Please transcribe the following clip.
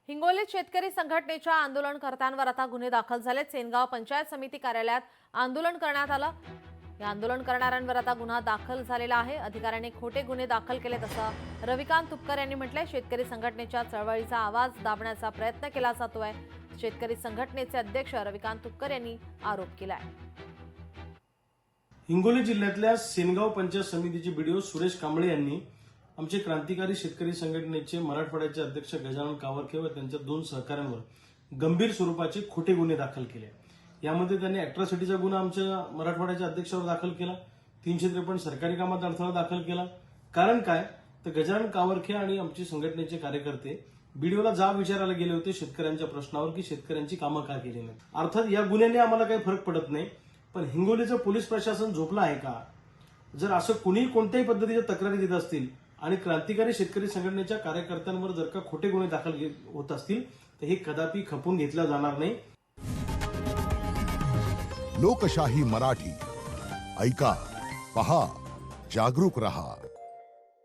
हिंगोलीत शेतकरी संघटनेच्या आंदोलनकर्त्यांवर आता गुन्हे दाखल झालेत। सेनगाव पंचायत समिती कार्यालयात आंदोलन करण्यात आलं। या आंदोलन करणाऱ्यांवर आता गुन्हा दाखल झालेला आहे। अधिकाऱ्यांनी खोटे गुन्हे दाखल केलेत असं रविकांत तुपकर यांनी म्हटलंय। शेतकरी संघटनेच्या चळवळीचा आवाज दाबण्याचा प्रयत्न केला जातोय। शेतकरी संघटनेचे अध्यक्ष रविकांत तुपकर यांनी आरोप केलाय। हिंगोली जिल्ह्यातल्या सेनगाव पंचायत समितीचे बीडीओ सुरेश कांबळे यांनी आमचे क्रांतिकारी शेतकरी संघटनेचे मराठवाड्याचे अध्यक्ष गजानन कावरखे व त्यांच्या 2 सहकाऱ्यांवर गंभीर स्वरूपाचे खोटे गुन्हे दाखल केले। यामध्ये त्यांनी अॅट्रॉसिटीचा गुन्हा आमच्या मराठवाड्याच्या अध्यक्षावर दाखल केला, 353 सरकारी कामात अडथळा दाखल केला। कारण काय तर गजानन कावरखे आणि आमचे संघटनेचे कार्यकर्ते बीडीओला जाब विचारायला गेले होते शेतकऱ्यांच्या प्रश्नावर की शेतकऱ्यांची कामं का केली नाही। अर्थात या गुन्ह्याने आम्हाला काही फरक पडत नाही, पण हिंगोलीचं पोलीस प्रशासन झोपलं आहे का? जर असं कुणी कोणत्याही पद्धतीच्या तक्रारी देत असतील आणि क्रांतिकारी शेतकरी संघटनेच्या कार्यकर्त्यांवर जर का खोटे गुन्हे दाखल होत असतील तर हे कदापि खपून घेतलं जाणार नाही। लोकशाही मराठी ऐका, पहा, जागरूक रहा।